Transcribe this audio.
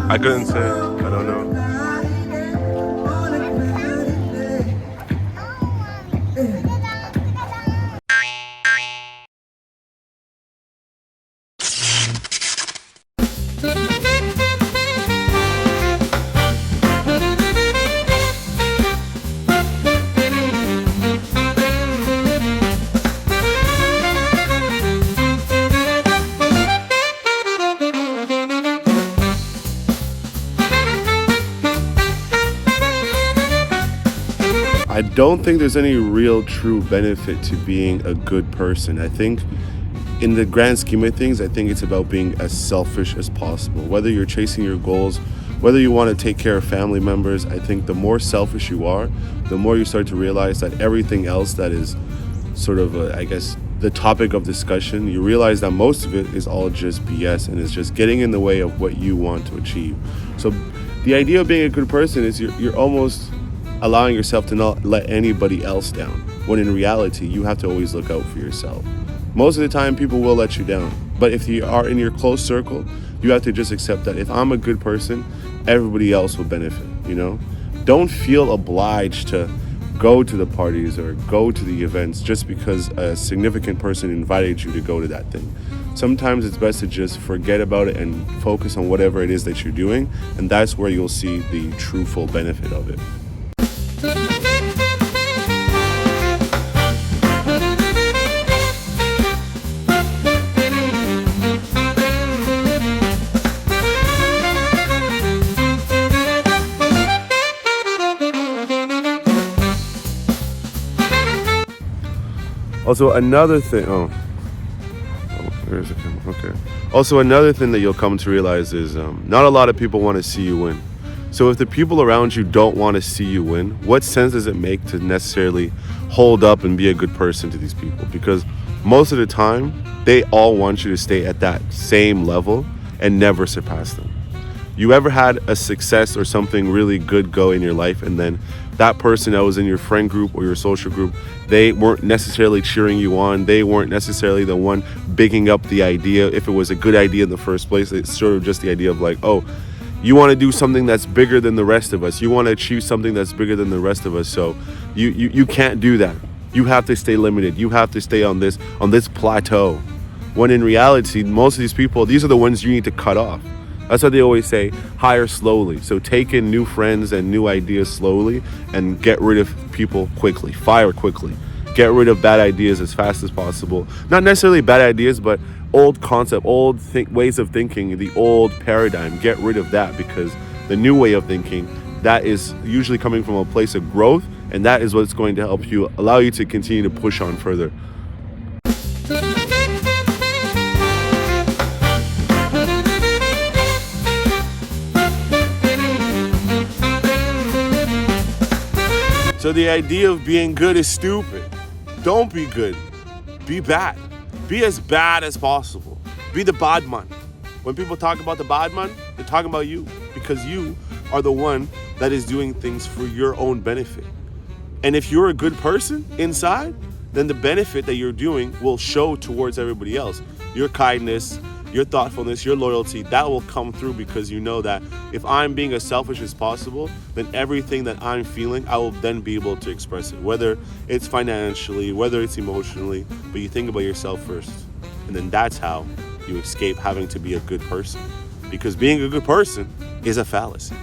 I couldn't say. I don't know. I don't think there's any real true benefit to being a good person. I think in the grand scheme of things, I think it's about being as selfish as possible. Whether you're chasing your goals, whether you want to take care of family members, I think the more selfish you are, the more you start to realize that everything else that is sort of, I guess, the topic of discussion, you realize that most of it is all just BS and is just getting in the way of what you want to achieve. So the idea of being a good person is you're almost allowing yourself to not let anybody else down, when in reality, you have to always look out for yourself. Most of the time, people will let you down. But if you are in your close circle, you have to just accept that if I'm a good person, everybody else will benefit, you know? Don't feel obliged to go to the parties or go to the events just because a significant person invited you to go to that thing. Sometimes it's best to just forget about it and focus on whatever it is that you're doing, and that's where you'll see the true full benefit of it. Also, another thing. There's a camera. Okay. Also, another thing that you'll come to realize is not a lot of people want to see you win. So if the people around you don't want to see you win, what sense does it make to necessarily hold up and be a good person to these people? Because most of the time, they all want you to stay at that same level and never surpass them. You ever had a success or something really good go in your life, and then that person that was in your friend group or your social group, they weren't necessarily cheering you on. They weren't necessarily the one bigging up the idea. If it was a good idea in the first place, it's sort of just the idea of like, oh, you want to do something that's bigger than the rest of us. You want to achieve something that's bigger than the rest of us. So you can't do that. You have to stay limited. You have to stay on this plateau. When in reality, most of these people, these are the ones you need to cut off. That's why they always say, hire slowly. So take in new friends and new ideas slowly and get rid of people quickly. Fire quickly. Get rid of bad ideas as fast as possible. Not necessarily bad ideas, but old concept, ways of thinking, the old paradigm. Get rid of that, because the new way of thinking, that is usually coming from a place of growth, and that is what's going to help you, allow you to continue to push on further. So the idea of being good is stupid. Don't be good. Be bad. Be as bad as possible. Be the bad man. When people talk about the bad man, they're talking about you, because you are the one that is doing things for your own benefit. And if you're a good person inside, then the benefit that you're doing will show towards everybody else. Your kindness, your thoughtfulness, your loyalty, that will come through, because you know that if I'm being as selfish as possible, then everything that I'm feeling, I will then be able to express it, whether it's financially, whether it's emotionally, but you think about yourself first. And then that's how you escape having to be a good person, because being a good person is a fallacy.